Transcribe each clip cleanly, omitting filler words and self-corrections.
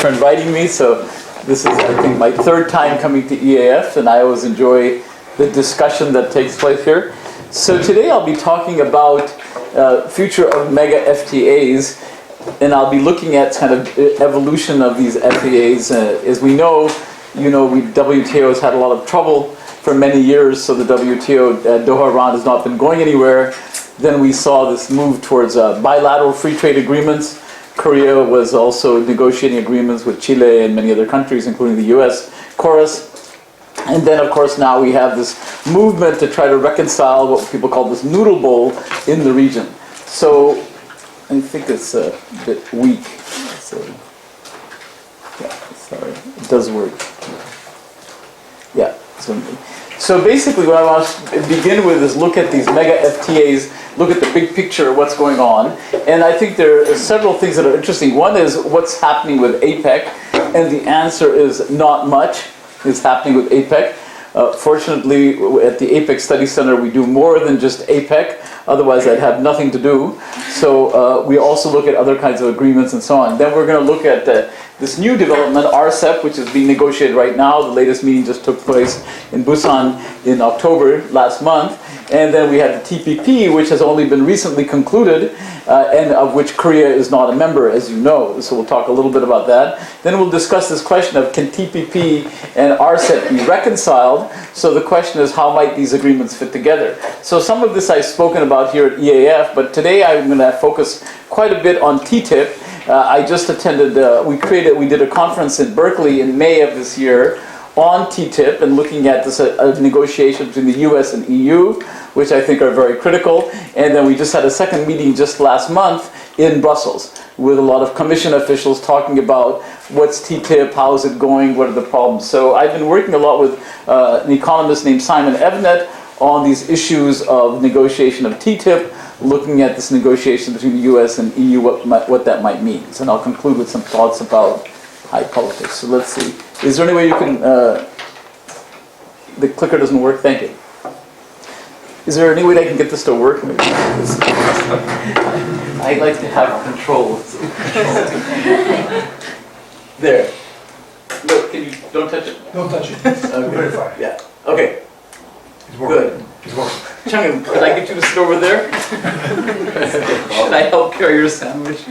for inviting me. So this is, I think, my third time coming to EAF, and I always enjoy the discussion that takes place here. So today I'll be talking about future of Mega-FTAs, and I'll be looking at kind of evolution of these FTAs. As we know, WTO has had a lot of trouble for many years, so the WTO Doha round has not been going anywhere. Then we saw this move towards bilateral free trade agreements. Korea was also negotiating agreements with Chile and many other countries, including the US, chorus. And then, of course, now we have this movement to try to reconcile what people call this noodle bowl in the region. So I think it's a bit weak. So, yeah, sorry, it does work. Yeah. So basically what I want to begin with is look at these Mega-FTAs, look at the big picture of what's going on. And I think there are several things that are interesting. One is what's happening with APEC, and the answer is not much is happening with APEC. Fortunately, at the APEC Study Center, we do more than just APEC. Otherwise, I'd have nothing to do. So we also look at other kinds of agreements and so on. Then we're going to look at this new development, RCEP, which is being negotiated right now. The latest meeting just took place in Busan in October last month. And then we had the TPP, which has only been recently concluded, and of which Korea is not a member, as you know. So we'll talk a little bit about that. Then we'll discuss this question of can TPP and RCEP be reconciled? So the question is, how might these agreements fit together? So some of this I've spoken about here at EAF, but today I'm going to focus quite a bit on TTIP. I just attended, we did a conference in Berkeley in May of this year on TTIP and looking at this negotiation between the US and EU, which I think are very critical. And then we just had a second meeting just last month in Brussels with a lot of Commission officials talking about what's TTIP, how's it going, what are the problems. So I've been working a lot with an economist named Simon Evnet on these issues of negotiation of TTIP, looking at this negotiation between the US and EU, what that might mean. So I'll conclude with some thoughts about high politics. So let's see. Is there any way you can, the clicker doesn't work, thank you. Is there any way I can get this to work? I like to have control. There. Look, don't touch it? Don't touch it. Okay. Verify. Yeah, okay. It's working. Good. It's working. Chang'an, could I get you to sit over there? Should I help carry your sandwich?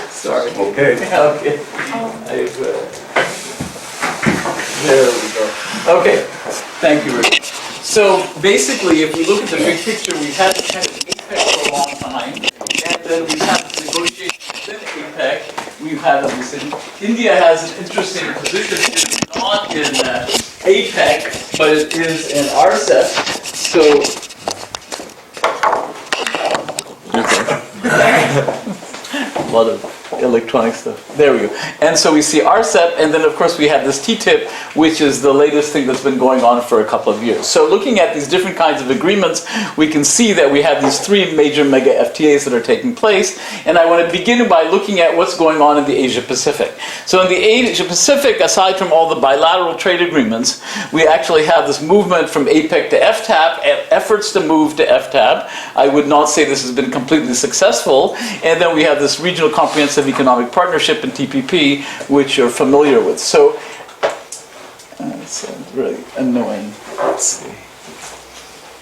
Sorry. Okay. Okay. There we go. Okay. Thank you, Rick. So basically, if we look at the big picture, we've had kind of APEC for a long time, and then we've had this negotiation within APEC. We've had a decision. India has an interesting position. It's not in APEC, but it is in RCEP. So. A lot of electronic stuff. There we go. And so we see RCEP, and then of course we have this TTIP, which is the latest thing that's been going on for a couple of years. So looking at these different kinds of agreements, we can see that we have these three major Mega-FTAs that are taking place. And I want to begin by looking at what's going on in the Asia Pacific. So in the Asia Pacific, aside from all the bilateral trade agreements, we actually have this movement from APEC to FTAP, efforts to move to FTAP. I would not say this has been completely successful. And then we have this regional comprehensive economic partnership in TPP, which you're familiar with. So, it's really annoying. Let's see.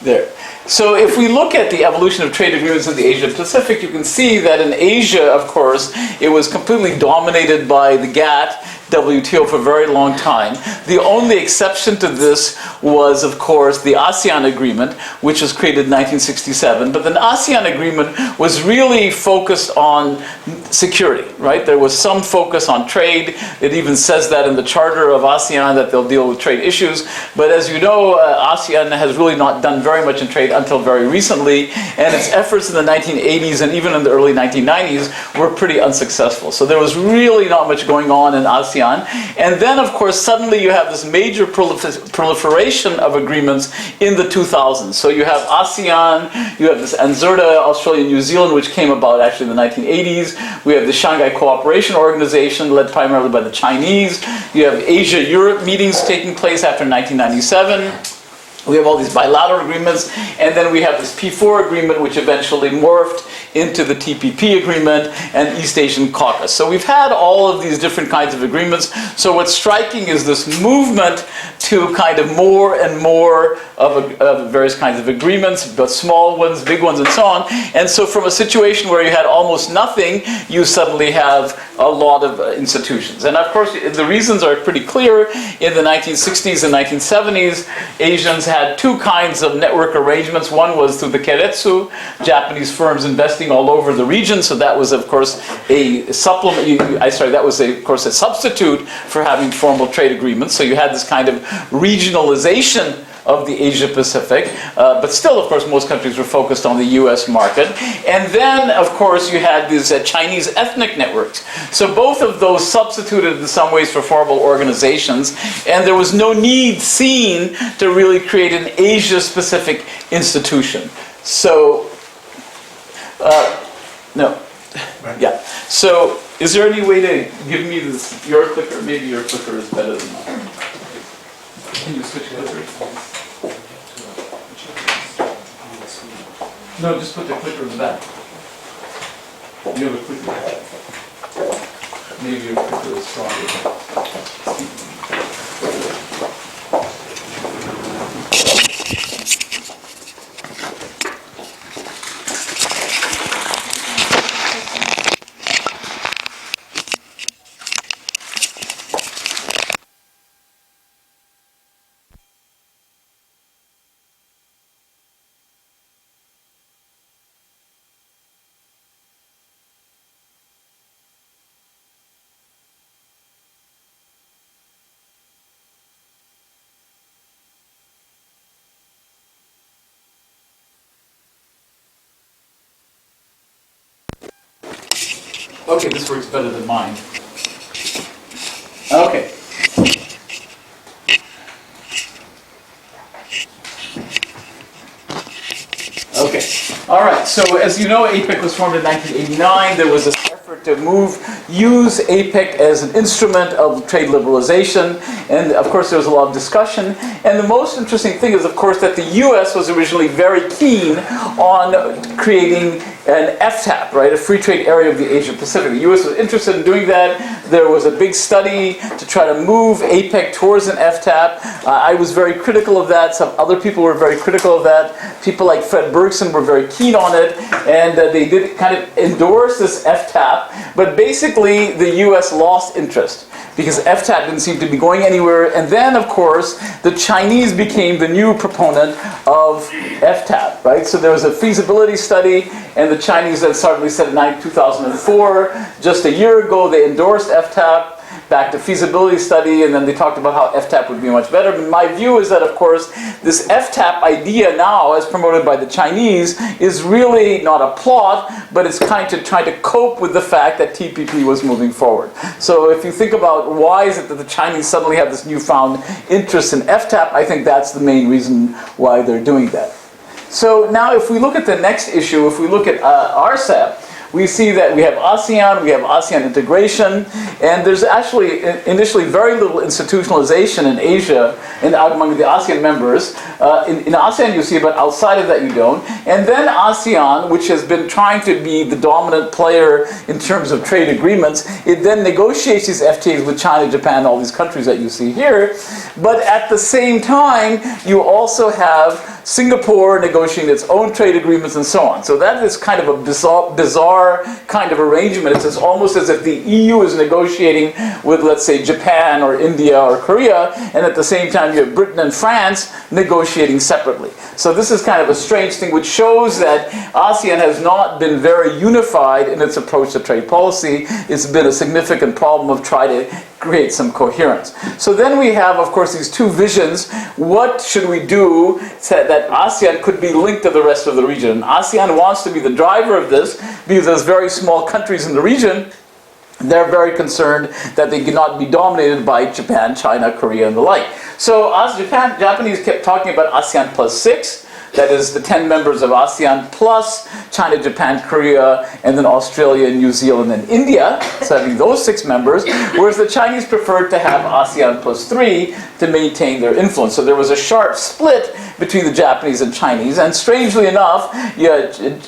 There. So if we look at the evolution of trade agreements in the Asia Pacific, you can see that in Asia, of course, it was completely dominated by the GATT, WTO for a very long time. The only exception to this was, of course, the ASEAN agreement, which was created in 1967. But the ASEAN agreement was really focused on security, right? There was some focus on trade. It even says that in the charter of ASEAN that they'll deal with trade issues. But as you know, ASEAN has really not done very much in trade until very recently. And its efforts in the 1980s and even in the early 1990s were pretty unsuccessful. So there was really not much going on in ASEAN. And then, of course, suddenly you have this major proliferation of agreements in the 2000s. So you have ASEAN, you have this ANZERTA, Australia and New Zealand, which came about actually in the 1980s. We have the Shanghai Cooperation Organization, led primarily by the Chinese. You have Asia-Europe meetings taking place after 1997. We have all these bilateral agreements, and then we have this P4 agreement, which eventually morphed into the TPP agreement and East Asian Caucus. So we've had all of these different kinds of agreements. So what's striking is this movement to kind of more and more of various kinds of agreements, but small ones, big ones, and so on. And so from a situation where you had almost nothing, you suddenly have a lot of institutions. And of course, the reasons are pretty clear. In the 1960s and 1970s, Asians had two kinds of network arrangements. One was through the Keiretsu, Japanese firms investing all over the region. So that was, of course, a supplement. That was, of course, a substitute for having formal trade agreements. So you had this kind of regionalization of the Asia Pacific, but still, of course, most countries were focused on the US market. And then, of course, you had these Chinese ethnic networks. So both of those substituted in some ways for formal organizations, and there was no need seen to really create an Asia-specific institution. So, no. Yeah. So, is there any way to give me your clicker? Maybe your clicker is better than mine. Can you switch clickers? No, just put the clicker in the back. You have a clicker. Maybe your clicker is stronger. Okay, this works better than mine. Okay. Okay. All right. So as you know, APEC was formed in 1989. There was this effort to use APEC as an instrument of trade liberalization. And of course, there was a lot of discussion. And the most interesting thing is, of course, that the US was originally very keen on creating an FTAP, right, a free trade area of the Asia Pacific. The US was interested in doing that. There was a big study to try to move APEC towards an FTAP. I was very critical of that. Some other people were very critical of that. People like Fred Bergson were very keen on it, and they did kind of endorse this FTAP. But basically, the US lost interest because FTAP didn't seem to be going anywhere. And then, of course, the Chinese became the new proponent of FTAP, right? So there was a feasibility study, and the Chinese then suddenly said in 2004, just a year ago, they endorsed FTAP, back to feasibility study, and then they talked about how FTAP would be much better. But my view is that, of course, this FTAP idea now, as promoted by the Chinese, is really not a plot, but it's kind of trying to cope with the fact that TPP was moving forward. So if you think about why is it that the Chinese suddenly have this newfound interest in FTAP, I think that's the main reason why they're doing that. So now if we look at the next issue, if we look at RCEP, we see that we have ASEAN integration, and there's actually initially very little institutionalization in Asia and among the ASEAN members. In ASEAN you see, but outside of that you don't. And then ASEAN, which has been trying to be the dominant player in terms of trade agreements, it then negotiates these FTAs with China, Japan, all these countries that you see here. But at the same time, you also have Singapore negotiating its own trade agreements and so on. So that is kind of a bizarre kind of arrangement. It's almost as if the EU is negotiating with, let's say, Japan or India or Korea, and at the same time you have Britain and France negotiating separately. So this is kind of a strange thing, which shows that ASEAN has not been very unified in its approach to trade policy. It's been a significant problem of trying to create some coherence. So then we have, of course, these two visions. What should we do so that ASEAN could be linked to the rest of the region? And ASEAN wants to be the driver of this because there's very small countries in the region. They're very concerned that they cannot be dominated by Japan, China, Korea, and the like. So Japanese kept talking about ASEAN plus 6. That is the 10 members of ASEAN plus China, Japan, Korea, and then Australia, New Zealand, and India. So having those 6 members, whereas the Chinese preferred to have ASEAN plus 3 to maintain their influence. So there was a sharp split between the Japanese and Chinese, and strangely enough,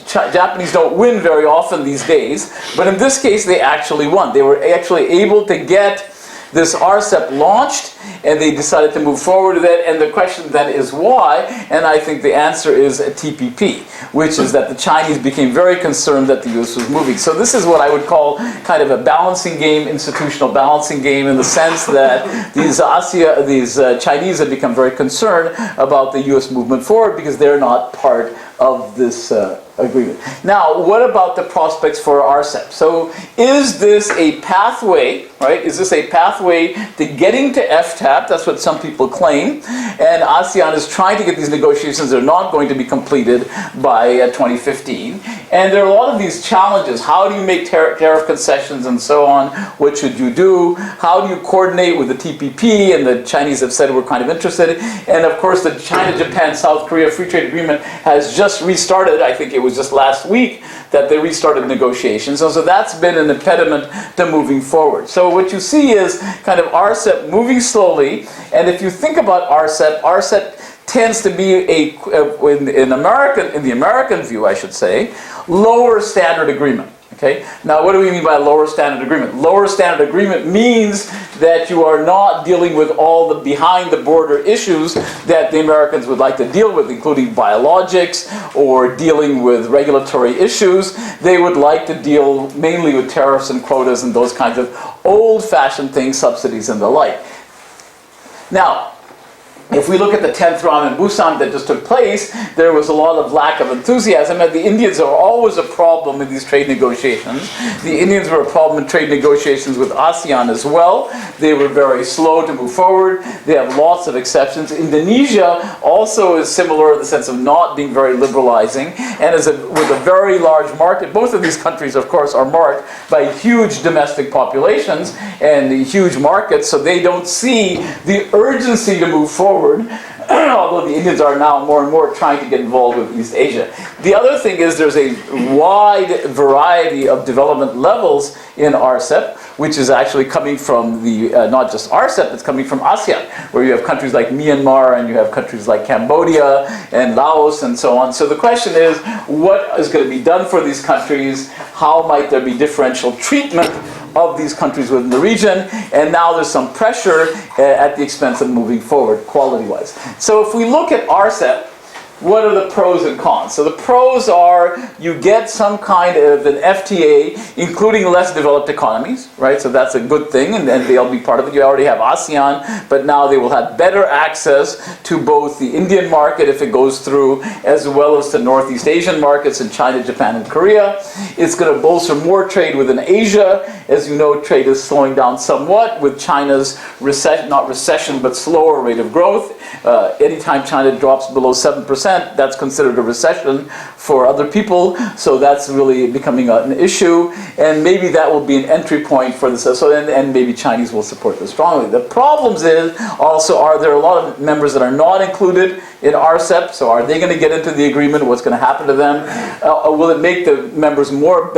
Japanese don't win very often these days, but in this case they actually won. They were actually able to get this RCEP launched, and they decided to move forward with it, and the question then is why, and I think the answer is a TPP, which is that the Chinese became very concerned that the US was moving. So this is what I would call kind of a balancing game, institutional balancing game, in the sense that these Chinese have become very concerned about the US movement forward because they're not part of this agreement. Now, what about the prospects for RCEP? So is this a pathway, right? Is this a pathway to getting to FTAP? That's what some people claim. And ASEAN is trying to get these negotiations. They're not going to be completed by 2015. And there are a lot of these challenges. How do you make tariff concessions and so on? What should you do? How do you coordinate with the TPP? And the Chinese have said we're kind of interested. And of course, the China, Japan, South Korea Free Trade Agreement has just restarted. I think it was just last week that they restarted negotiations. And so that's been an impediment to moving forward. So what you see is kind of RCEP moving slowly. And if you think about RCEP tends to be in the American view, I should say, lower standard agreement. Okay? Now, what do we mean by a lower standard agreement? Lower standard agreement means that you are not dealing with all the behind-the-border issues that the Americans would like to deal with, including biologics or dealing with regulatory issues. They would like to deal mainly with tariffs and quotas and those kinds of old-fashioned things, subsidies and the like. Now, if we look at the 10th round in Busan that just took place, there was a lot of lack of enthusiasm, and the Indians are always a problem in these trade negotiations. The Indians were a problem in trade negotiations with ASEAN as well. They were very slow to move forward. They have lots of exceptions. Indonesia also is similar in the sense of not being very liberalizing, and with a very large market. Both of these countries, of course, are marked by huge domestic populations and huge markets, so they don't see the urgency to move forward. Although the Indians are now more and more trying to get involved with East Asia. The other thing is there's a wide variety of development levels in RCEP, which is actually coming from not just RCEP, it's coming from ASEAN, where you have countries like Myanmar and you have countries like Cambodia and Laos and so on. So the question is, what is going to be done for these countries? How might there be differential treatment of these countries within the region? And now there's some pressure at the expense of moving forward quality-wise. So if we look at RCEP, what are the pros and cons? So the pros are you get some kind of an FTA, including less developed economies, right? So that's a good thing, and they'll be part of it. You already have ASEAN, but now they will have better access to both the Indian market if it goes through, as well as to Northeast Asian markets in China, Japan, and Korea. It's going to bolster more trade within Asia. As you know, trade is slowing down somewhat with China's not recession, but slower rate of growth. Anytime China drops below 7%, that's considered a recession for other people, so that's really becoming an issue, and maybe that will be an entry point for this, and maybe Chinese will support this strongly. The problems is also, are there a lot of members that are not included in RCEP, so are they going to get into the agreement? What's going to happen to them? Will it make the members more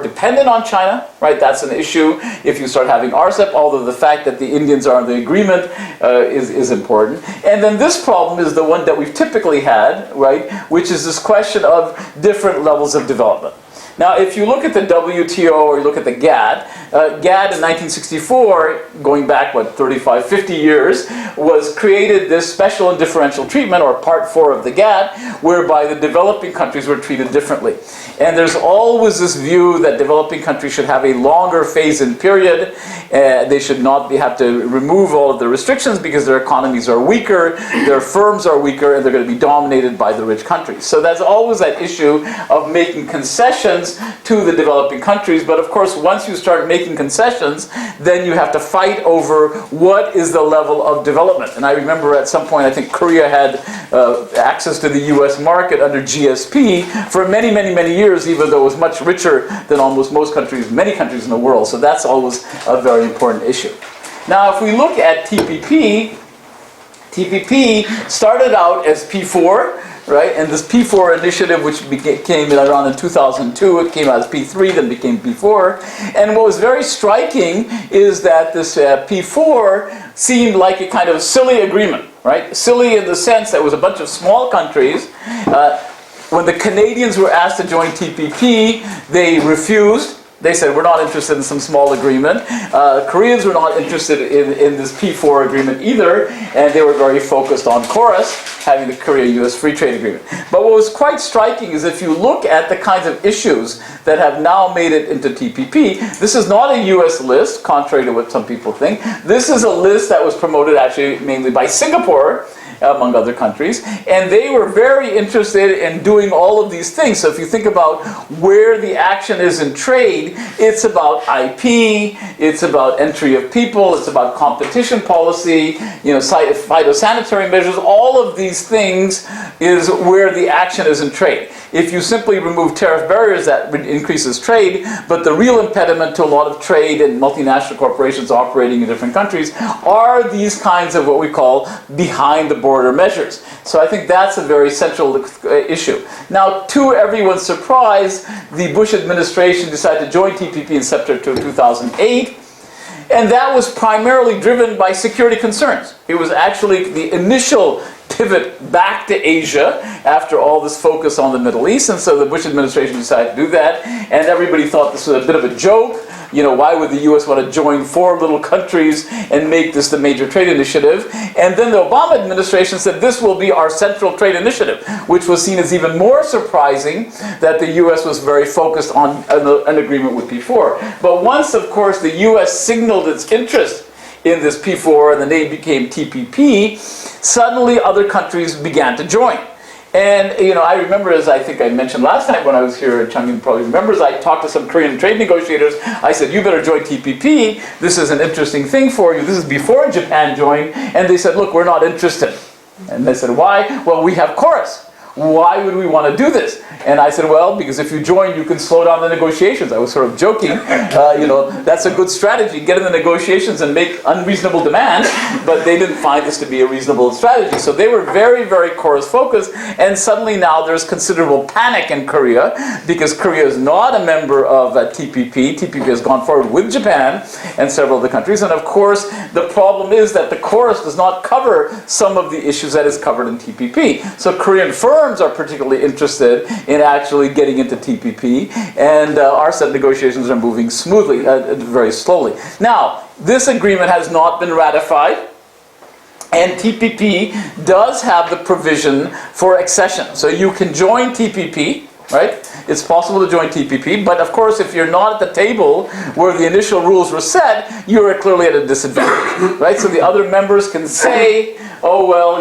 dependent on China? Right, that's an issue if you start having RCEP, although the fact that the Indians are in the agreement is important. And then this problem is the one that we've typically had, right, which is this question of different levels of development. Now, if you look at the WTO or you look at the GATT, GATT in 1964, going back, 35, 50 years, was created this special and differential treatment, or Part 4 of the GATT, whereby the developing countries were treated differently. And there's always this view that developing countries should have a longer phase-in period. They should not have to remove all of the restrictions because their economies are weaker, their firms are weaker, and they're going to be dominated by the rich countries. So that's always that issue of making concessions to the developing countries. But of course, once you start making concessions, then you have to fight over what is the level of development. And I remember at some point, I think Korea had access to the US market under GSP for many, many, many years, even though it was much richer than almost many countries in the world. So that's always a very important issue. Now, if we look at TPP, TPP started out as P4, right? And this P4 initiative, which came around in 2002, it came out as P3, then became P4. And what was very striking is that this P4 seemed like a kind of silly agreement, right? Silly in the sense that it was a bunch of small countries. When the Canadians were asked to join TPP, they refused. They said, we're not interested in some small agreement. Koreans were not interested in this P4 agreement either, and they were very focused on KORUS, having the Korea-US Free Trade Agreement. But what was quite striking is if you look at the kinds of issues that have now made it into TPP, this is not a US list, contrary to what some people think. This is a list that was promoted actually mainly by Singapore, among other countries, and they were very interested in doing all of these things. So if you think about where the action is in trade, it's about IP, it's about entry of people, it's about competition policy, phytosanitary measures, all of these things is where the action is in trade. If you simply remove tariff barriers, that increases trade, but the real impediment to a lot of trade and multinational corporations operating in different countries are these kinds of what we call behind-the-border measures. So I think that's a very central issue. Now, to everyone's surprise, the Bush administration decided to join TPP in September 2008, and that was primarily driven by security concerns. It was actually the initial pivot back to Asia after all this focus on the Middle East, and so the Bush administration decided to do that, and everybody thought this was a bit of a joke. Why would the US want to join 4 little countries and make this the major trade initiative? And then the Obama administration said this will be our central trade initiative, which was seen as even more surprising that the US was very focused on an agreement with P4. But once, of course, the US signaled its interest in this P4 and the name became TPP, suddenly other countries began to join. And, I remember, as I think I mentioned last time when I was here, Chung probably remembers, I talked to some Korean trade negotiators. I said, you better join TPP. This is an interesting thing for you. This is before Japan joined. And they said, look, we're not interested. And they said, why? Well, we have KORUS. Why would we want to do this? And I said, well, because if you join, you can slow down the negotiations. I was sort of joking. That's a good strategy. Get in the negotiations and make unreasonable demands. But they didn't find this to be a reasonable strategy. So they were very, very KORUS focused. And suddenly now there's considerable panic in Korea because Korea is not a member of TPP. TPP has gone forward with Japan and several other countries. And of course, the problem is that the KORUS does not cover some of the issues that is covered in TPP. So Korean firms are particularly interested in actually getting into TPP, and RCEP negotiations are moving smoothly, very slowly. Now, this agreement has not been ratified, and TPP does have the provision for accession. So you can join TPP, right? It's possible to join TPP, but of course, if you're not at the table where the initial rules were set, you're clearly at a disadvantage, right? So the other members can say, oh, well,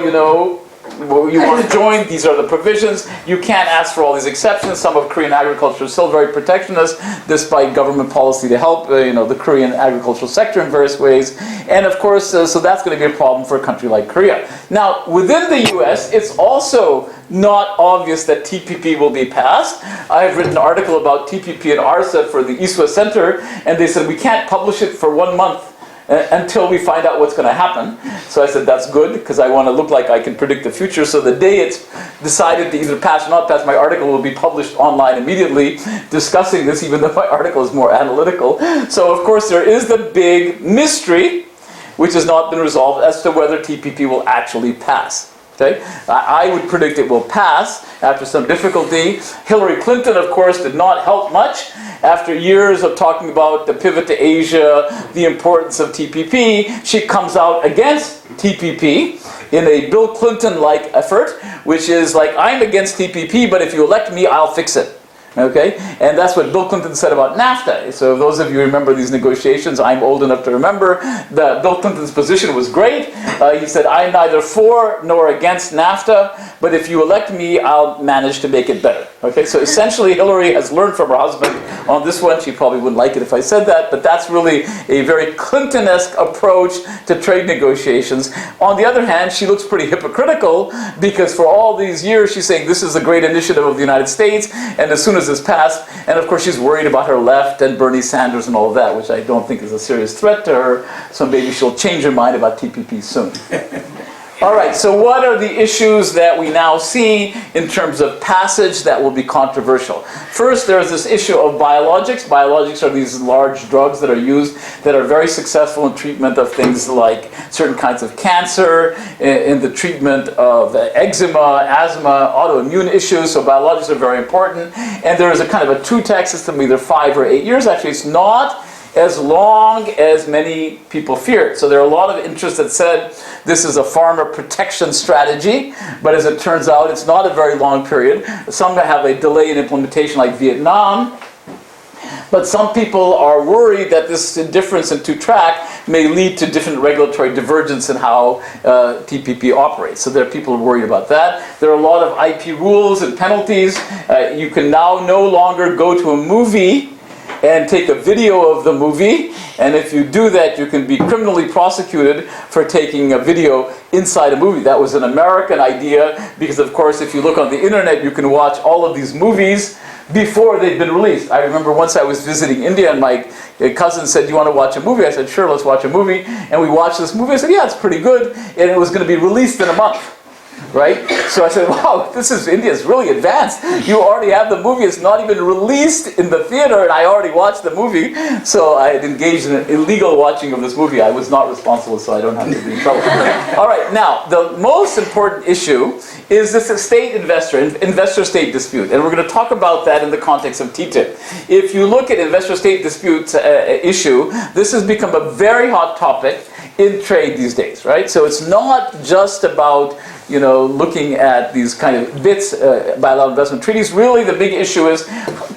you want to join, these are the provisions. You can't ask for all these exceptions. Some of Korean agriculture is still very protectionist, despite government policy to help the Korean agricultural sector in various ways. And of course, so that's going to be a problem for a country like Korea. Now, within the US, it's also not obvious that TPP will be passed. I have written an article about TPP and RCEP for the East-West Center, and they said we can't publish it for 1 month until we find out what's going to happen. So I said, that's good, because I want to look like I can predict the future. So the day it's decided to either pass or not pass, my article will be published online immediately discussing this, even though my article is more analytical. So of course there is the big mystery, which has not been resolved, as to whether TPP will actually pass. Okay? I would predict it will pass after some difficulty. Hillary Clinton, of course, did not help much. After years of talking about the pivot to Asia, the importance of TPP, she comes out against TPP in a Bill Clinton-like effort, which is like, I'm against TPP, but if you elect me, I'll fix it. Okay? And that's what Bill Clinton said about NAFTA. So those of you who remember these negotiations, I'm old enough to remember that Bill Clinton's position was great. He said, I'm neither for nor against NAFTA, but if you elect me, I'll manage to make it better. Okay? So essentially, Hillary has learned from her husband on this one. She probably wouldn't like it if I said that, but that's really a very Clinton-esque approach to trade negotiations. On the other hand, she looks pretty hypocritical because for all these years, she's saying this is a great initiative of the United States, and as soon as this passed, and of course she's worried about her left and Bernie Sanders and all of that, which I don't think is a serious threat to her, so maybe she'll change her mind about TPP soon. All right, so what are the issues that we now see in terms of passage that will be controversial? First, there's this issue of biologics. Biologics are these large drugs that are used that are very successful in treatment of things like certain kinds of cancer, in the treatment of eczema, asthma, autoimmune issues. So biologics are very important. And there is a kind of a two-tax system, either 5 or 8 years. Actually, it's not as long as many people feared. So there are a lot of interests that said this is a farmer protection strategy, but as it turns out, it's not a very long period. Some have a delay in implementation like Vietnam, but some people are worried that this difference in two-track may lead to different regulatory divergence in how TPP operates. So there are people worried about that. There are a lot of IP rules and penalties. You can now no longer go to a movie and take a video of the movie, and if you do that, you can be criminally prosecuted for taking a video inside a movie. That was an American idea, because of course if you look on the internet, you can watch all of these movies before they've been released. I remember once I was visiting India and my cousin said, "Do you want to watch a movie?" I said, "Sure, let's watch a movie." And we watched this movie. I said, "Yeah, it's pretty good." And it was going to be released in a month. Right? So I said, wow, India's really advanced. You already have the movie. It's not even released in the theater, and I already watched the movie. So I had engaged in an illegal watching of this movie. I was not responsible, so I don't have to be in trouble. All right, now, the most important issue is this investor-state dispute. And we're going to talk about that in the context of TTIP. If you look at investor-state dispute issue, this has become a very hot topic in trade these days, right? So it's not just about looking at these kind of bits, bilateral investment treaties. Really, the big issue is,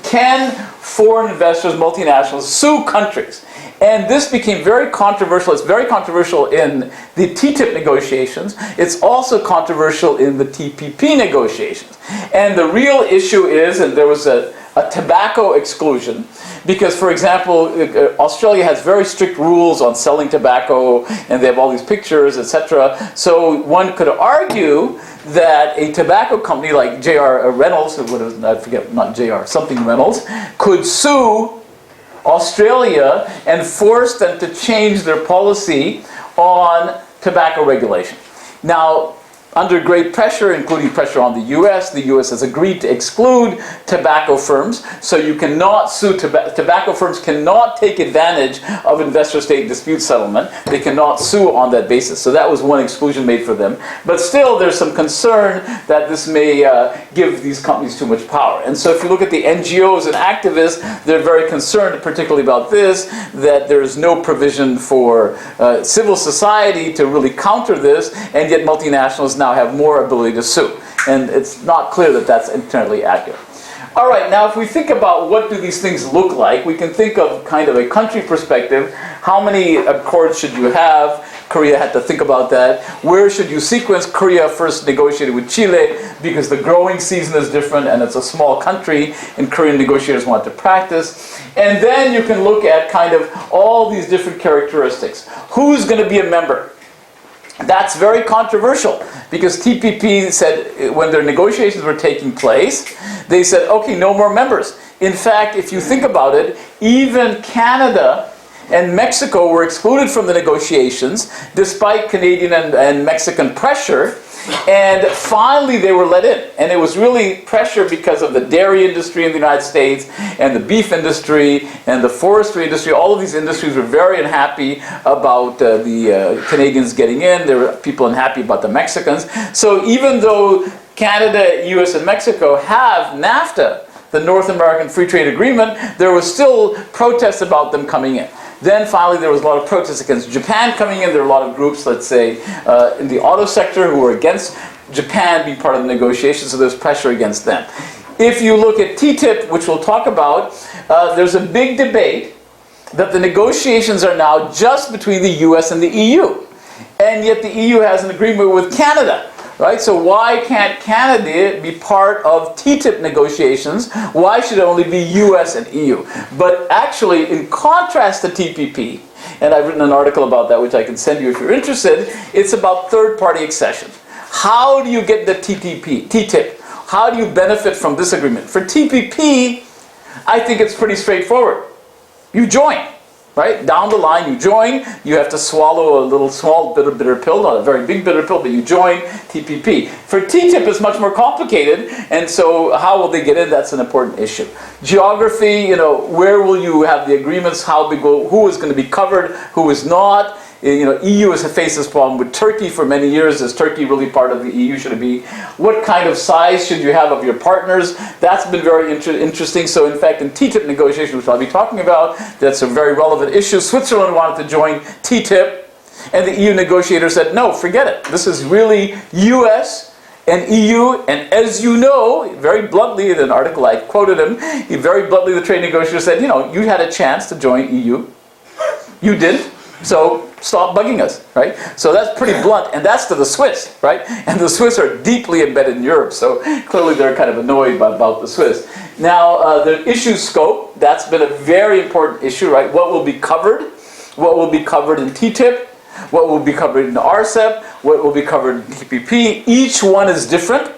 can foreign investors, multinationals, sue countries? And this became very controversial. It's very controversial in the TTIP negotiations. It's also controversial in the TPP negotiations. And the real issue is, and there was a tobacco exclusion, because, for example, Australia has very strict rules on selling tobacco, and they have all these pictures, etc. So one could argue that a tobacco company like J.R. Reynolds, I forget, not J.R., something Reynolds, could sue Australia and force them to change their policy on tobacco regulation. Now, under great pressure, including pressure on the U.S. has agreed to exclude tobacco firms, so you cannot sue tobacco firms cannot take advantage of investor-state dispute settlement. They cannot sue on that basis. So that was one exclusion made for them. But still, there's some concern that this may give these companies too much power. And so if you look at the NGOs and activists, they're very concerned, particularly about this, that there is no provision for civil society to really counter this, and yet multinationals now have more ability to sue. And it's not clear that that's entirely accurate. All right, now if we think about what do these things look like, we can think of kind of a country perspective. How many accords should you have? Korea had to think about that. Where should you sequence? Korea first negotiated with Chile because the growing season is different and it's a small country and Korean negotiators want to practice. And then you can look at kind of all these different characteristics. Who's going to be a member? That's very controversial because TPP said when their negotiations were taking place, they said, okay, no more members. In fact, if you think about it, even Canada and Mexico were excluded from the negotiations despite Canadian and Mexican pressure. And finally they were let in. And it was really pressure because of the dairy industry in the United States and the beef industry and the forestry industry. All of these industries were very unhappy about the Canadians getting in. There were people unhappy about the Mexicans. So even though Canada, US, and Mexico have NAFTA, the North American Free Trade Agreement, there was still protests about them coming in. Then finally there was a lot of protests against Japan coming in. There were a lot of groups, let's say, in the auto sector who were against Japan being part of the negotiations, so there's pressure against them. If you look at TTIP, which we'll talk about, there's a big debate that the negotiations are now just between the US and the EU. And yet the EU has an agreement with Canada. Right? So why can't Canada be part of TTIP negotiations? Why should it only be US and EU? But actually, in contrast to TPP, and I've written an article about that which I can send you if you're interested, it's about third-party accession. How do you get the TTIP? How do you benefit from this agreement? For TPP, I think it's pretty straightforward. You join. right? Down the line, you join, you have to swallow a little small bitter pill, not a very big bitter pill, but you join TPP. For TTIP, it's much more complicated, and so how will they get in? That's an important issue. Geography, where will you have the agreements, how big who is going to be covered, who is not? EU has faced this problem with Turkey for many years. Is Turkey really part of the EU? Should it be? What kind of size should you have of your partners? That's been very interesting. So in fact, in TTIP negotiations, which I'll be talking about, that's a very relevant issue. Switzerland wanted to join TTIP, and the EU negotiator said, no, forget it. This is really US and EU, and as you know, very bluntly, in an article I quoted him, very bluntly the trade negotiator said, you had a chance to join EU. You didn't. So stop bugging us, right? So that's pretty blunt, and that's to the Swiss, right? And the Swiss are deeply embedded in Europe, so clearly they're kind of annoyed about the Swiss. Now, the issue scope, that's been a very important issue, right? What will be covered? What will be covered in TTIP? What will be covered in RCEP? What will be covered in TPP? Each one is different.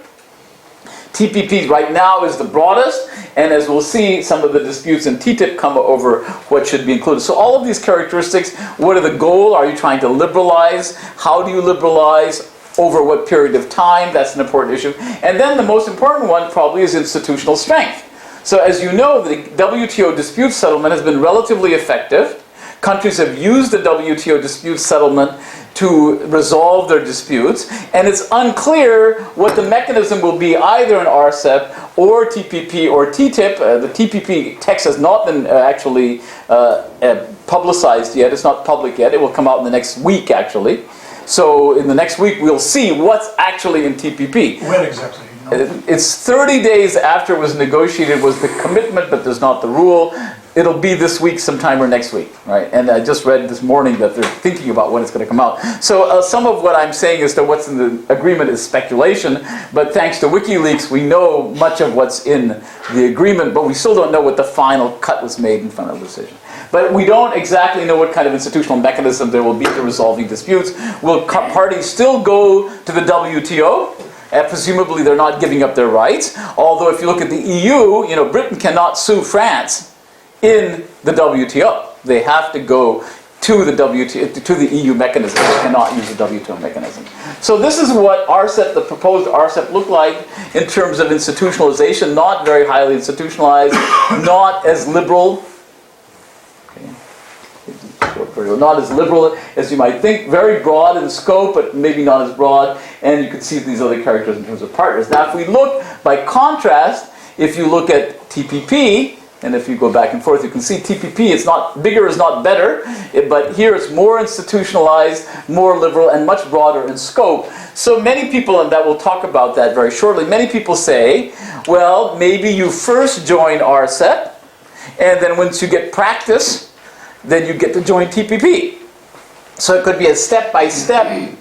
TPP right now is the broadest, and as we'll see, some of the disputes in TTIP come over what should be included. So all of these characteristics, what are the goal? Are you trying to liberalize? How do you liberalize? Over what period of time? That's an important issue. And then the most important one probably is institutional strength. So as you know, the WTO dispute settlement has been relatively effective. Countries have used the WTO dispute settlement to resolve their disputes, and it's unclear what the mechanism will be either in RCEP or TPP or TTIP. The TPP text has not been actually publicized yet. It's not public yet. It will come out in the next week, actually. So in the next week, we'll see what's actually in TPP. When exactly? It's 30 days after it was negotiated was the commitment, but there's not the rule. It'll be this week sometime or next week, right? And I just read this morning that they're thinking about when it's going to come out. So some of what I'm saying is that what's in the agreement is speculation, but thanks to WikiLeaks, we know much of what's in the agreement, but we still don't know what the final cut was made in final decision. But we don't exactly know what kind of institutional mechanism there will be to resolving disputes. Will parties still go to the WTO? And presumably they're not giving up their rights. Although if you look at the EU, Britain cannot sue France in the WTO. They have to go to the WTO, to the EU mechanism. They cannot use the WTO mechanism. So this is what RCEP, the proposed RCEP, looked like in terms of institutionalization. Not very highly institutionalized, not as liberal. Not as liberal as you might think, very broad in scope, but maybe not as broad, and you can see these other characters in terms of partners. Now if we look, by contrast, if you look at TPP, and if you go back and forth, you can see TPP, it's not, bigger is not better, but here it's more institutionalized, more liberal, and much broader in scope. So many people, and that we'll talk about that very shortly, many people say, well, maybe you first join RCEP, and then once you get practice, then you get to join TPP. So it could be a step-by-step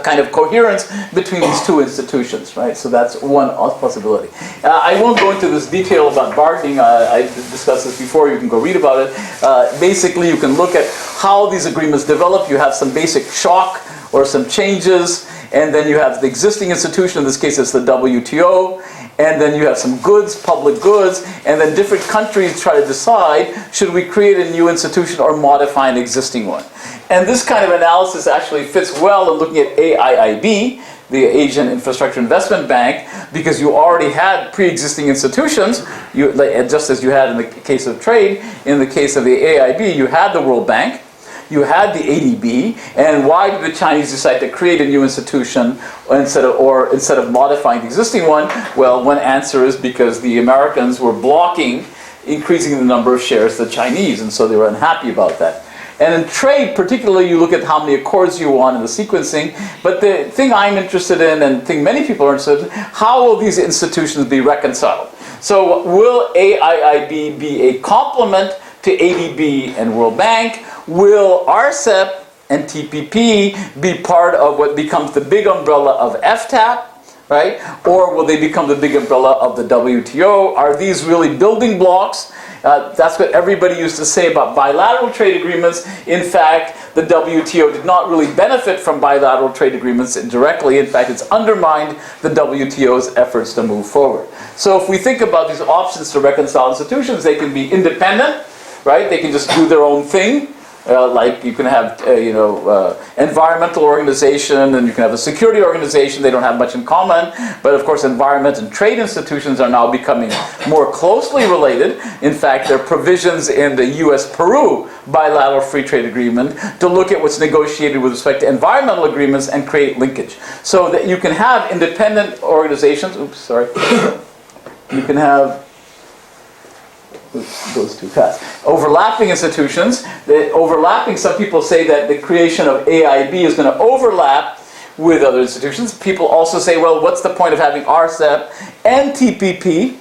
kind of coherence between these two institutions, right? So that's one possibility. I won't go into this detail about bargaining. I discussed this before. You can go read about it. Basically, you can look at how these agreements develop. You have some basic shock or some changes, and then you have the existing institution. In this case, it's the WTO. And then you have some goods, public goods, and then different countries try to decide, should we create a new institution or modify an existing one? And this kind of analysis actually fits well in looking at AIIB, the Asian Infrastructure Investment Bank, because you already had pre-existing institutions, just as you had in the case of trade. In the case of the AIIB, you had the World Bank, you had the ADB, and why did the Chinese decide to create a new institution instead of modifying the existing one? Well, one answer is because the Americans were blocking increasing the number of shares to the Chinese, and so they were unhappy about that. And in trade, particularly, you look at how many accords you want and the sequencing, but the thing I'm interested in, and the thing many people are interested in, how will these institutions be reconciled? So will AIIB be a complement to ADB and World Bank? Will RCEP and TPP be part of what becomes the big umbrella of FTAP, right? Or will they become the big umbrella of the WTO? Are these really building blocks? That's what everybody used to say about bilateral trade agreements. In fact, the WTO did not really benefit from bilateral trade agreements directly. In fact, it's undermined the WTO's efforts to move forward. So if we think about these options to reconcile institutions, they can be independent. right? They can just do their own thing. Like you can have, environmental organization, and you can have a security organization. They don't have much in common, but of course environment and trade institutions are now becoming more closely related. In fact, there are provisions in the US-Peru bilateral free trade agreement to look at what's negotiated with respect to environmental agreements and create linkage. So that you can have independent organizations, you can have, goes too fast. Overlapping institutions. Some people say that the creation of AIB is going to overlap with other institutions. People also say, well, what's the point of having RCEP and TPP?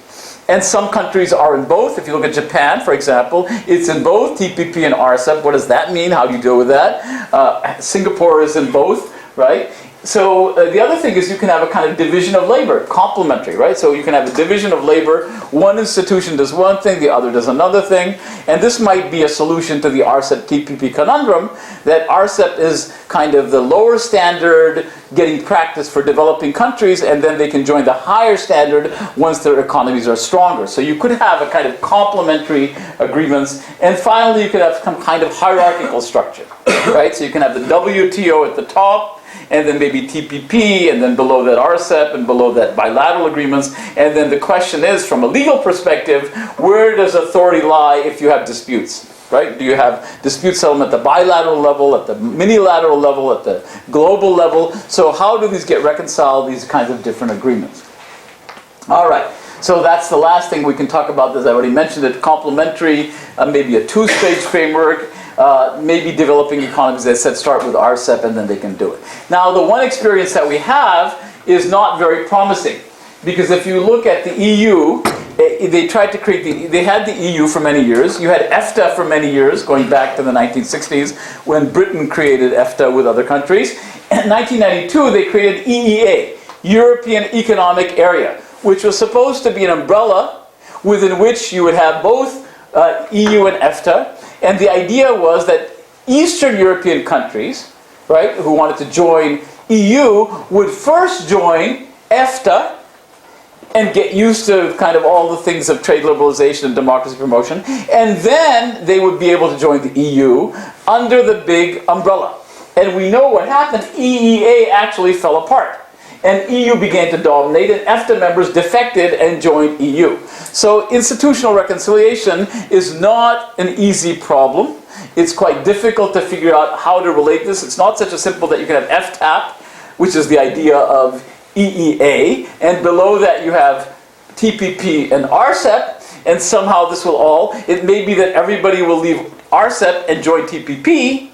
And some countries are in both. If you look at Japan, for example, it's in both TPP and RCEP. What does that mean? How do you deal with that? Singapore is in both, right? So the other thing is you can have a kind of division of labor, complementary, right? So you can have a division of labor. One institution does one thing, the other does another thing. And this might be a solution to the RCEP-TPP conundrum, that RCEP is kind of the lower standard, getting practice for developing countries, and then they can join the higher standard once their economies are stronger. So you could have a kind of complementary agreements. And finally, you could have some kind of hierarchical structure, right? So you can have the WTO at the top, and then maybe TPP, and then below that RCEP, and below that bilateral agreements. And then the question is, from a legal perspective, where does authority lie if you have disputes? Right? Do you have dispute settlement at the bilateral level, at the minilateral level, at the global level? So how do these get reconciled, these kinds of different agreements? All right. So that's the last thing we can talk about. As I already mentioned it, complementary, maybe a two-stage framework. Maybe developing economies, as I said, start with RCEP and then they can do it. Now, the one experience that we have is not very promising. Because if you look at the EU, they tried to create they had the EU for many years. You had EFTA for many years, going back to the 1960s, when Britain created EFTA with other countries. In 1992, they created EEA, European Economic Area, which was supposed to be an umbrella within which you would have both EU and EFTA. And the idea was that Eastern European countries, right, who wanted to join EU, would first join EFTA and get used to kind of all the things of trade liberalization and democracy promotion, and then they would be able to join the EU under the big umbrella. And we know what happened. EEA actually fell apart. And EU began to dominate, and EFTA members defected and joined EU. So institutional reconciliation is not an easy problem. It's quite difficult to figure out how to relate this. It's not such a simple that you can have FTAP, which is the idea of EEA, and below that you have TPP and RCEP, and somehow this will all, it may be that everybody will leave RCEP and join TPP,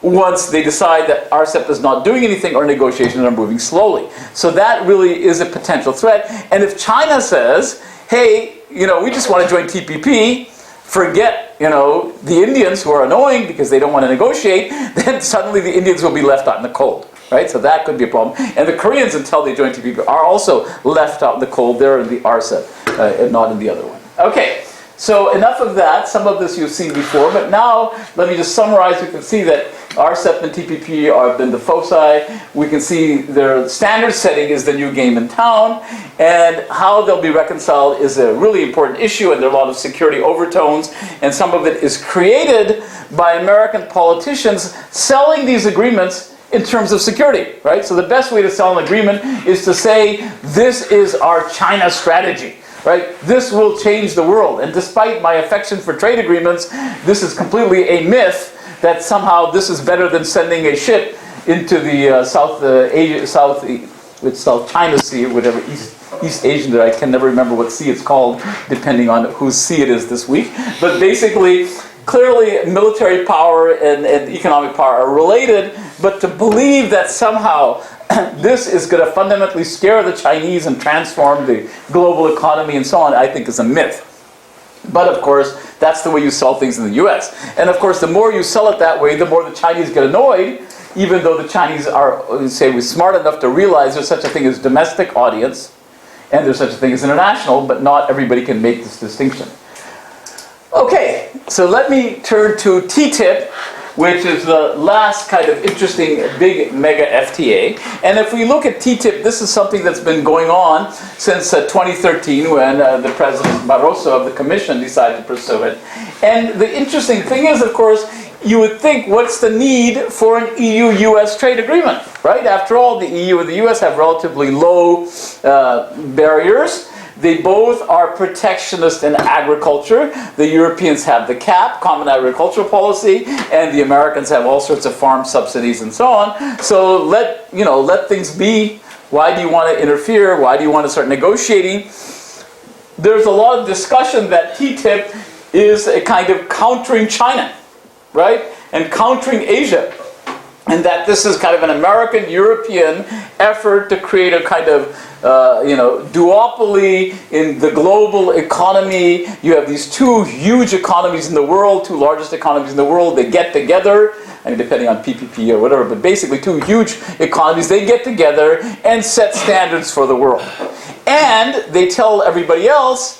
once they decide that RCEP is not doing anything or negotiations are moving slowly. So that really is a potential threat. And if China says, hey, we just want to join TPP, forget, the Indians who are annoying because they don't want to negotiate, then suddenly the Indians will be left out in the cold. Right? So that could be a problem. And the Koreans, until they join TPP, are also left out in the cold. They're in the RCEP and not in the other one. Okay. So enough of that. Some of this you've seen before, but now let me just summarize. You can see that RCEP and TPP have been the foci. We can see their standard setting is the new game in town, and how they'll be reconciled is a really important issue, and there are a lot of security overtones, and some of it is created by American politicians selling these agreements in terms of security, right? So the best way to sell an agreement is to say, this is our China strategy. Right? This will change the world. And despite my affection for trade agreements, this is completely a myth that somehow this is better than sending a ship into the South China Sea, or whatever, East Asian, I can never remember what sea it's called, depending on whose sea it is this week. But basically, clearly military power and economic power are related, but to believe that somehow this is going to fundamentally scare the Chinese and transform the global economy and so on, I think is a myth. But of course, that's the way you sell things in the US. And of course, the more you sell it that way, the more the Chinese get annoyed, even though the Chinese are, say, smart enough to realize there's such a thing as domestic audience, and there's such a thing as international, but not everybody can make this distinction. Okay, so let me turn to TTIP. which is the last kind of interesting big mega FTA. And if we look at TTIP, this is something that's been going on since 2013 when the President Barroso of the Commission decided to pursue it. And the interesting thing is, of course, you would think, what's the need for an EU-US trade agreement, right? After all, the EU and the US have relatively low barriers. They both are protectionist in agriculture. The Europeans have the CAP, Common Agricultural Policy, and the Americans have all sorts of farm subsidies and so on. So let things be. Why do you want to interfere? Why do you want to start negotiating? There's a lot of discussion that TTIP is a kind of countering China, right? And countering Asia. And that this is kind of an American-European effort to create a kind of duopoly in the global economy. You have these two huge economies in the world, two largest economies in the world. They get together, I mean, depending on PPP or whatever, but basically two huge economies. They get together and set standards for the world. And they tell everybody else,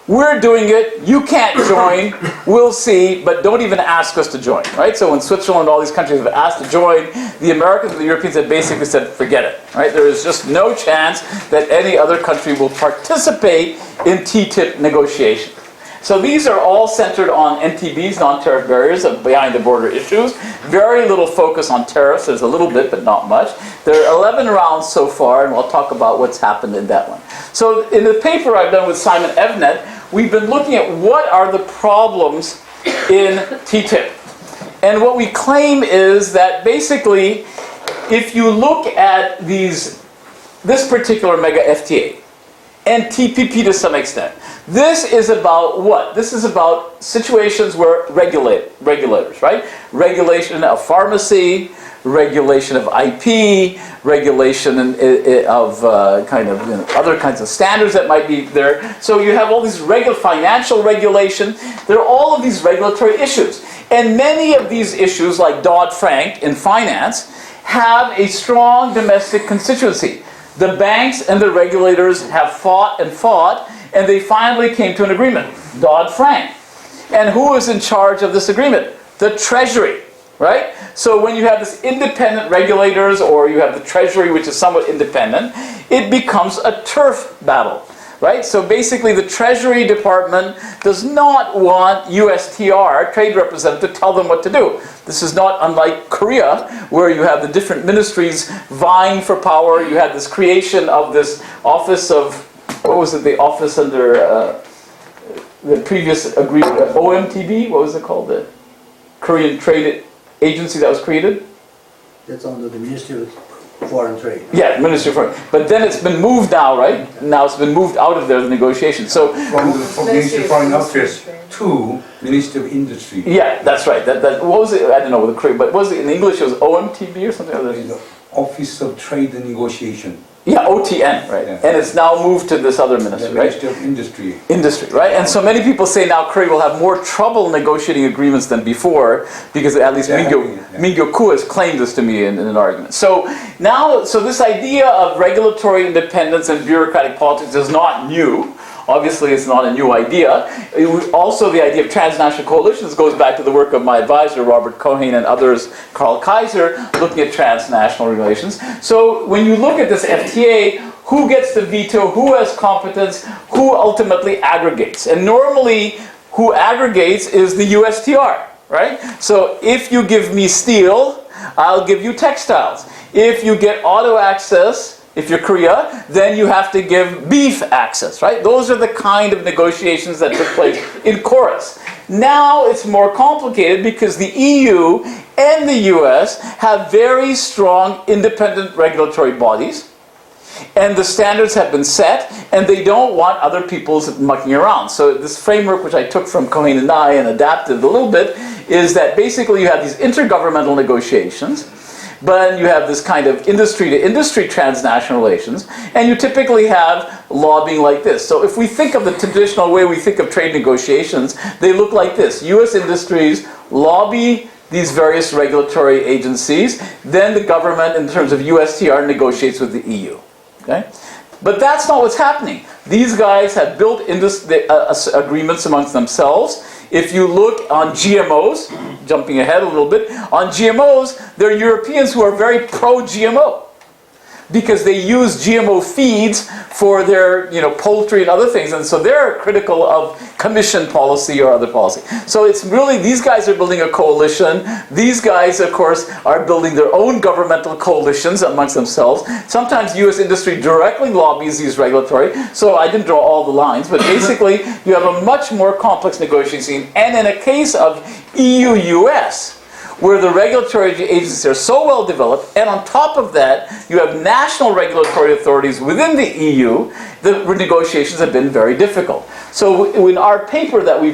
we're doing it, you can't join, we'll see, but don't even ask us to join, right? So when Switzerland and all these countries have asked to join, the Americans and the Europeans have basically said, forget it, right? There is just no chance that any other country will participate in TTIP negotiations. So these are all centered on NTBs, non-tariff barriers, of behind-the-border issues. Very little focus on tariffs. There's a little bit, but not much. There are 11 rounds so far, and we'll talk about what's happened in that one. So in the paper I've done with Simon Evnet, we've been looking at what are the problems in TTIP. And what we claim is that basically, if you look at this particular Mega-FTA, and TPP to some extent, this is about what? This is about situations where regulators, right? Regulation of pharmacy, regulation of IP, regulation of other kinds of standards that might be there. So you have all these financial regulation. There are all of these regulatory issues. And many of these issues, like Dodd-Frank in finance, have a strong domestic constituency. The banks and the regulators have fought, and they finally came to an agreement, Dodd-Frank. And who is in charge of this agreement? The Treasury, right? So when you have this independent regulators, or you have the Treasury, which is somewhat independent, it becomes a turf battle, right? So basically the Treasury Department does not want USTR, trade representative, to tell them what to do. This is not unlike Korea, where you have the different ministries vying for power. You had this creation of this office of, what was it, the office under the previous agreement, OMTB, what was it called? The Korean Trade Agency that was created? That's under the Ministry of Foreign Trade. Yeah, Ministry of Foreign. But then it's been moved now, right? Now it's been moved out of there, the negotiations. So from the Ministry of Foreign Affairs to Ministry of Industry. Yeah, that's right. That what was it? I don't know the Korean, but what was it in English? It was OMTB or something like that. The Office of Trade and Negotiation. Yeah, OTN, right? Yeah. And it's now moved to this other ministry, The right? Ministry of Industry. Industry, right? And so many people say now Korea will have more trouble negotiating agreements than before, because at least Mingyo Koo has claimed this to me in an argument. So now, this idea of regulatory independence and bureaucratic politics is not new. Obviously, it's not a new idea. Also, the idea of transnational coalitions goes back to the work of my advisor, Robert Cohen, and others, Carl Kaiser, looking at transnational relations. So when you look at this FTA, who gets the veto, who has competence, who ultimately aggregates? And normally, who aggregates is the USTR, right? So if you give me steel, I'll give you textiles. If you get auto access, if you're Korea, then you have to give beef access, right? Those are the kind of negotiations that took place in chorus. Now it's more complicated because the EU and the US have very strong independent regulatory bodies, and the standards have been set, and they don't want other people's mucking around. So this framework, which I took from Cohen and I and adapted a little bit, is that basically you have these intergovernmental negotiations, but you have this kind of industry-to-industry transnational relations, and you typically have lobbying like this. So if we think of the traditional way we think of trade negotiations, they look like this. U.S. industries lobby these various regulatory agencies, then the government, in terms of USTR, negotiates with the EU. Okay? But that's not what's happening. These guys have built agreements amongst themselves if you look on GMOs, jumping ahead a little bit, on GMOs, there are Europeans who are very pro-GMO because they use GMO feeds for their, poultry and other things, and so they're critical of commission policy or other policy. So it's really, these guys are building a coalition. These guys, of course, are building their own governmental coalitions amongst themselves. Sometimes U.S. industry directly lobbies these regulatory, so I didn't draw all the lines, but basically you have a much more complex negotiating scene. And in a case of EU-US, where the regulatory agencies are so well developed, and on top of that, you have national regulatory authorities within the EU, the negotiations have been very difficult. So in our paper that we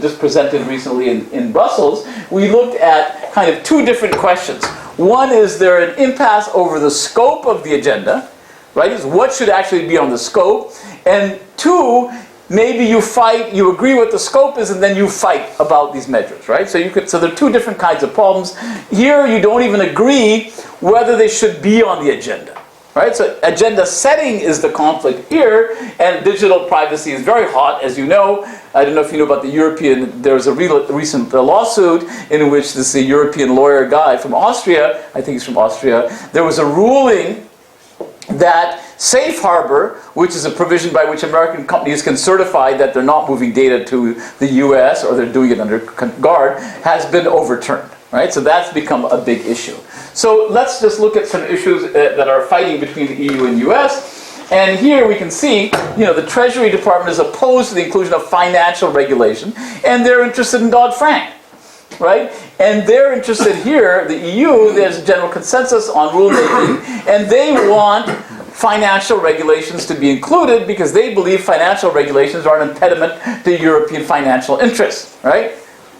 just presented recently in Brussels, we looked at kind of two different questions. One, is there an impasse over the scope of the agenda, right? Is what should actually be on the scope? And two, maybe you fight, you agree what the scope is, and then you fight about these measures, right? So so there are two different kinds of problems. Here, you don't even agree whether they should be on the agenda, right? So agenda setting is the conflict here, and digital privacy is very hot, as you know. I don't know if you know about the European, there was a recent lawsuit in which this European lawyer guy from Austria, I think he's from Austria, there was a ruling that safe harbor, which is a provision by which American companies can certify that they're not moving data to the US or they're doing it under guard, has been overturned, right? So that's become a big issue. So let's just look at some issues that are fighting between the EU and US. And here we can see, the Treasury Department is opposed to the inclusion of financial regulation, and they're interested in Dodd-Frank, right? And they're interested here, the EU, there's a general consensus on rulemaking, and they want financial regulations to be included because they believe financial regulations are an impediment to European financial interests, right?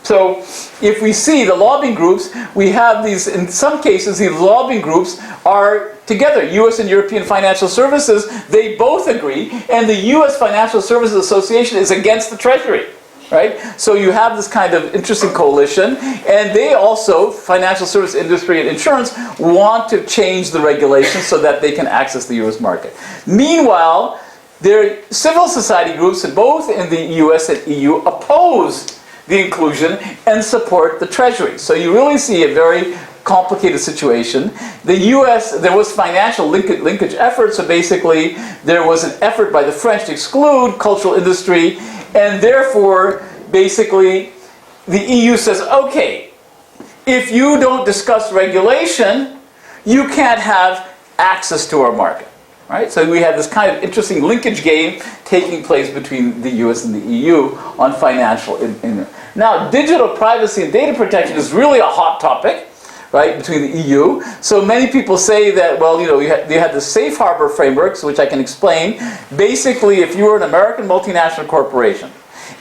So if we see the lobbying groups, we have these, in some cases, these lobbying groups are together. US and European Financial Services, they both agree, and the US Financial Services Association is against the Treasury. Right? So you have this kind of interesting coalition, and they also, financial service industry and insurance, want to change the regulations so that they can access the US market. Meanwhile, there are civil society groups, both in the US and EU, oppose the inclusion and support the Treasury. So you really see a very complicated situation. The US, there was financial linkage efforts, so basically there was an effort by the French to exclude cultural industry, and therefore, basically, the EU says, okay, if you don't discuss regulation, you can't have access to our market, right? So we have this kind of interesting linkage game taking place between the US and the EU on financial. Now, digital privacy and data protection is really a hot topic, right, between the EU. So many people say that, well, you had the safe harbor frameworks, which I can explain. Basically, if you were an American multinational corporation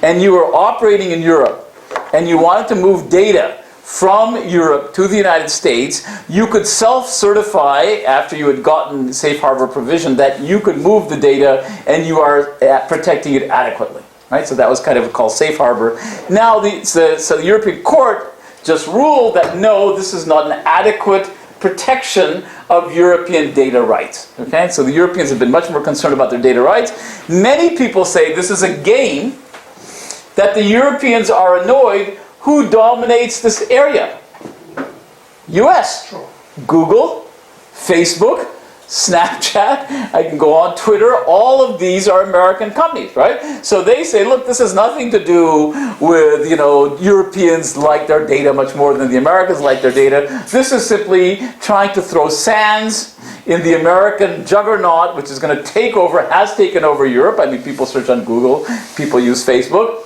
and you were operating in Europe and you wanted to move data from Europe to the United States, you could self-certify after you had gotten safe harbor provision that you could move the data and you are protecting it adequately, right? So that was kind of called safe harbor. Now, the European Court just ruled that no, this is not an adequate protection of European data rights. Okay, so the Europeans have been much more concerned about their data rights. Many people say this is a game, that the Europeans are annoyed. Who dominates this area? US. Google, Facebook, Snapchat, I can go on Twitter, all of these are American companies, right? So they say, look, this has nothing to do with, Europeans like their data much more than the Americans like their data. This is simply trying to throw sands in the American juggernaut, which is going to take over, has taken over Europe. I mean, people search on Google, people use Facebook.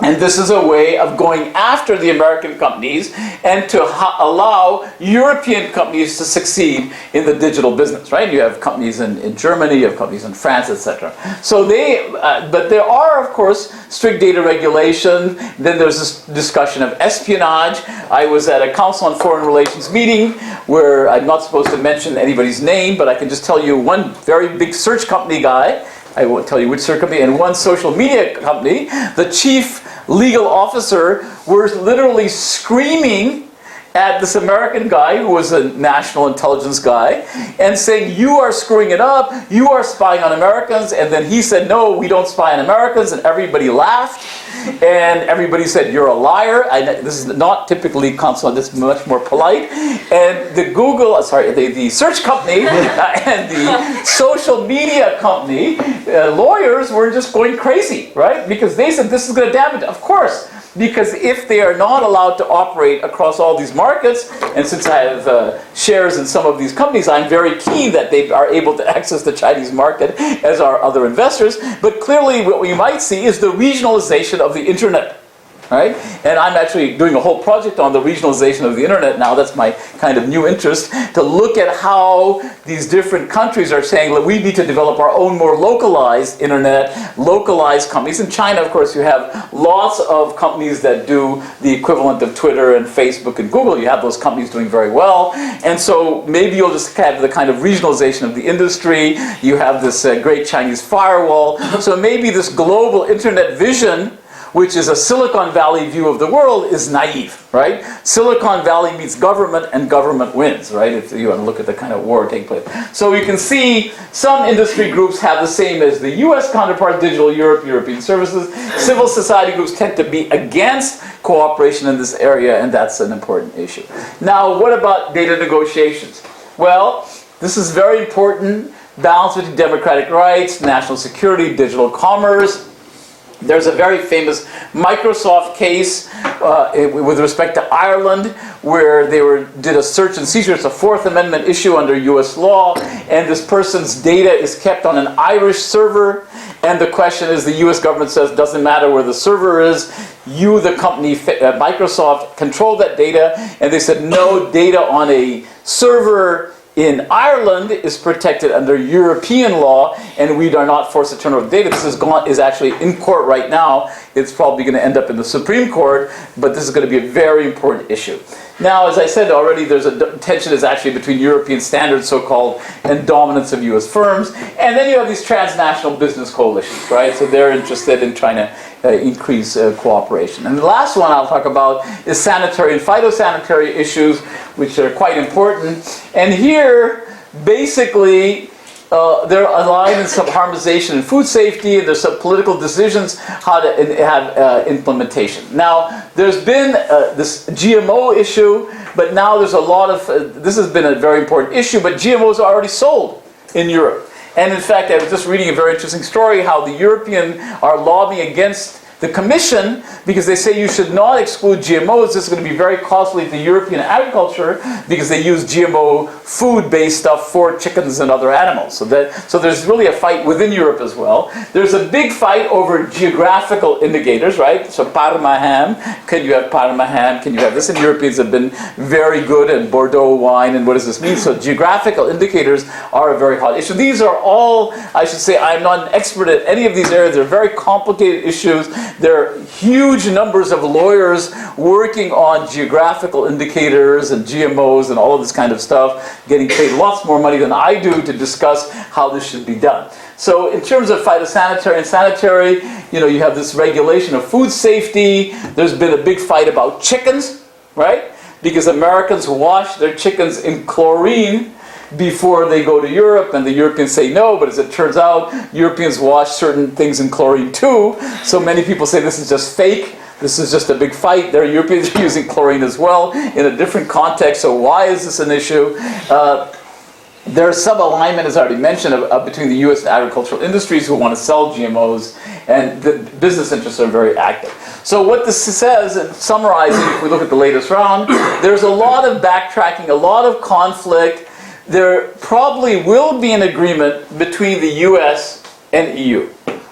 And this is a way of going after the American companies and to allow European companies to succeed in the digital business, right? You have companies in Germany, you have companies in France, etc. So but there are, of course, strict data regulation. Then there's this discussion of espionage. I was at a Council on Foreign Relations meeting where I'm not supposed to mention anybody's name, but I can just tell you one very big search company guy, I won't tell you which search company, and one social media company, the chief legal officer was literally screaming at this American guy who was a national intelligence guy and saying, you are screwing it up, you are spying on Americans. And then he said, no, we don't spy on Americans, and everybody laughed. And everybody said, you're a liar. This is not typically consult, this is much more polite. And the search company and the social media company, lawyers were just going crazy, right? Because they said, this is going to damage. Of course. Because if they are not allowed to operate across all these markets, and since I have shares in some of these companies, I'm very keen that they are able to access the Chinese market, as are other investors. But clearly what we might see is the regionalization of the internet. Right? And I'm actually doing a whole project on the regionalization of the internet now. That's my kind of new interest, to look at how these different countries are saying, look, we need to develop our own more localized internet, localized companies. In China, of course, you have lots of companies that do the equivalent of Twitter and Facebook and Google. You have those companies doing very well. And so maybe you'll just have the kind of regionalization of the industry. You have this great Chinese firewall. So maybe this global internet vision, which is a Silicon Valley view of the world, is naive, right? Silicon Valley meets government, and government wins, right? If you want to look at the kind of war taking place. So you can see some industry groups have the same as the US counterpart, Digital Europe, European Services. Civil society groups tend to be against cooperation in this area, and that's an important issue. Now, what about data negotiations? Well, this is very important. Balance between democratic rights, national security, digital commerce. There's a very famous Microsoft case with respect to Ireland, where they did a search and seizure. It's a Fourth Amendment issue under US law, and this person's data is kept on an Irish server, and the question is, the US government says, doesn't matter where the server is, you, the company, Microsoft, control that data, and they said, no, data on a server in Ireland is protected under European law, and we are not forced to turn over data. This is actually in court right now. It's probably going to end up in the Supreme Court, but this is going to be a very important issue. Now, as I said already, there's a tension is actually between European standards, so-called, and dominance of US firms. And then you have these transnational business coalitions, right? So they're interested in trying to increase cooperation. And the last one I'll talk about is sanitary and phytosanitary issues, which are quite important. And here, basically, they're aligned in some harmonization in food safety, and there's some political decisions how to have implementation. Now, there's been this GMO issue, but now there's a lot of, this has been a very important issue, but GMOs are already sold in Europe. And in fact, I was just reading a very interesting story how the European are lobbying against the Commission because they say you should not exclude GMOs. This is going to be very costly to European agriculture because they use GMO food-based stuff for chickens and other animals. So there's really a fight within Europe as well. There's a big fight over geographical indicators, right? So Parma ham, can you have Parma ham? Can you have this? And Europeans have been very good at Bordeaux wine, and what does this mean? So geographical indicators are a very hot issue. These are all, I should say, I'm not an expert at any of these areas. They're very complicated issues. There are huge numbers of lawyers working on geographical indicators and GMOs and all of this kind of stuff, getting paid lots more money than I do to discuss how this should be done. So in terms of phytosanitary and sanitary, you have this regulation of food safety. There's been a big fight about chickens, right? Because Americans wash their chickens in chlorine before they go to Europe, and the Europeans say no, but as it turns out, Europeans wash certain things in chlorine too. So many people say this is just fake. This is just a big fight. There are Europeans using chlorine as well in a different context. So why is this an issue? There's some alignment, as I already mentioned, between the U.S. agricultural industries who want to sell GMOs, and the business interests are very active. So what this says, and summarizing, if we look at the latest round, there's a lot of backtracking, a lot of conflict. There probably will be an agreement between the US and EU.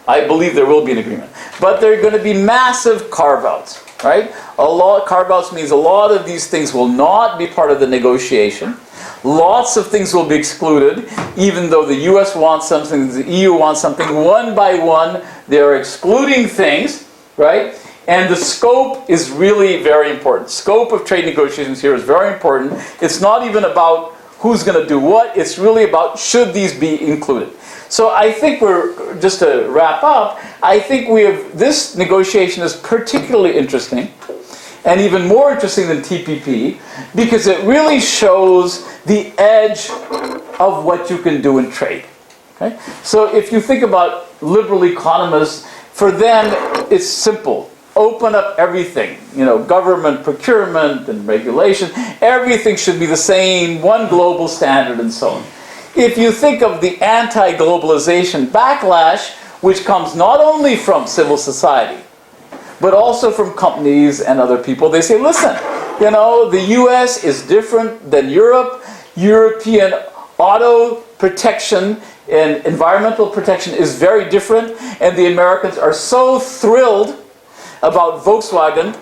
I believe there will be an agreement. But there are going to be massive carve-outs, right? Carve-outs means a lot of these things will not be part of the negotiation. Lots of things will be excluded, even though the US wants something, the EU wants something. One by one, they're excluding things, right? And the scope is really very important. Scope of trade negotiations here is very important. It's not even about who's going to do what. It's really about should these be included. So I think just to wrap up, I think this negotiation is particularly interesting, and even more interesting than TPP, because it really shows the edge of what you can do in trade. Okay? So if you think about liberal economists, for them it's simple. open up everything, government procurement and regulation, everything should be the same, one global standard and so on. If you think of the anti-globalization backlash, which comes not only from civil society, but also from companies and other people, they say, listen, the US is different than Europe. European auto protection and environmental protection is very different, and the Americans are so thrilled about Volkswagen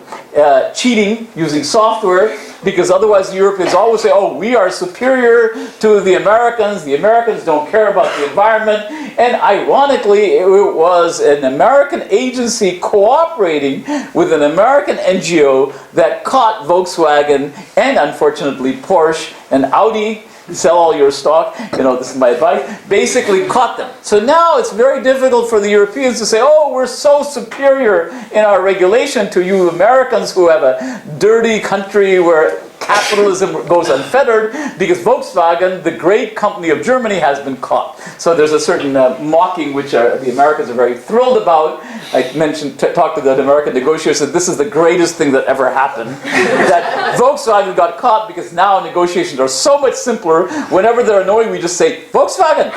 cheating using software, because otherwise Europeans always say, oh, we are superior to the Americans don't care about the environment. And ironically, it was an American agency cooperating with an American NGO that caught Volkswagen and unfortunately Porsche and Audi, sell all your stock, this is my advice, basically caught them. So now it's very difficult for the Europeans to say, oh, we're so superior in our regulation to you Americans who have a dirty country where capitalism goes unfettered, because Volkswagen, the great company of Germany, has been caught. So there's a certain mocking which the Americans are very thrilled about. I talked to the American negotiator, said this is the greatest thing that ever happened. That Volkswagen got caught, because now negotiations are so much simpler. Whenever they're annoying, we just say, Volkswagen!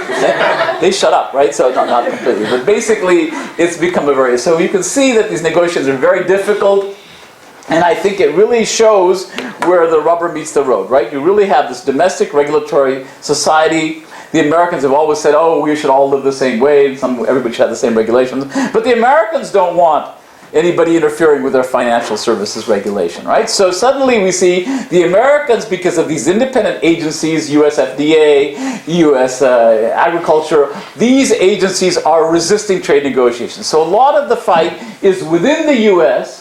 They shut up, right? So not completely. But basically, it's become so you can see that these negotiations are very difficult. And I think it really shows where the rubber meets the road, right? You really have this domestic regulatory society. The Americans have always said, oh, we should all live the same way, everybody should have the same regulations. But the Americans don't want anybody interfering with their financial services regulation, right? So suddenly we see the Americans, because of these independent agencies, US FDA, US Agriculture, these agencies are resisting trade negotiations. So a lot of the fight is within the US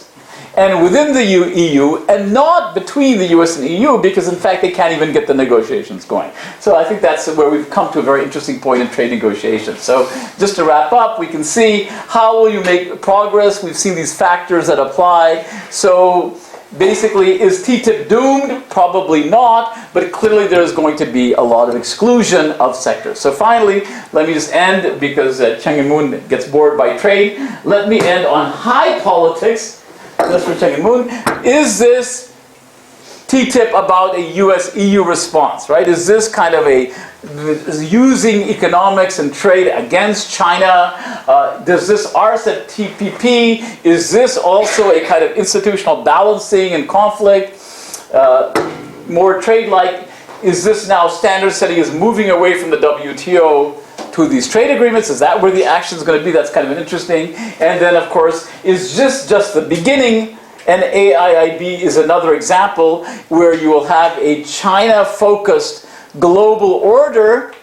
and within the EU, and not between the US and EU, because in fact they can't even get the negotiations going. So I think that's where we've come to a very interesting point in trade negotiations. So just to wrap up, we can see how will you make progress. We've seen these factors that apply. So basically, is TTIP doomed? Probably not, but clearly there's going to be a lot of exclusion of sectors. So finally, let me just end, because Cheng Moon gets bored by trade. Let me end on high politics. Just for Cheng Moon, is this TTIP about a US-EU response, right? Is this kind of using economics and trade against China? Does this RCEP TPP, is this also a kind of institutional balancing and conflict? More trade-like, is this now standard setting is moving away from the WTO to these trade agreements? Is that where the action is going to be? That's kind of an interesting. And then, of course, is this just the beginning? And AIIB is another example where you will have a China-focused global order,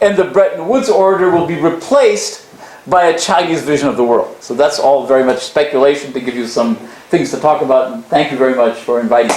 and the Bretton Woods order will be replaced by a Chinese vision of the world. So that's all very much speculation to give you some things to talk about. And thank you very much for inviting me.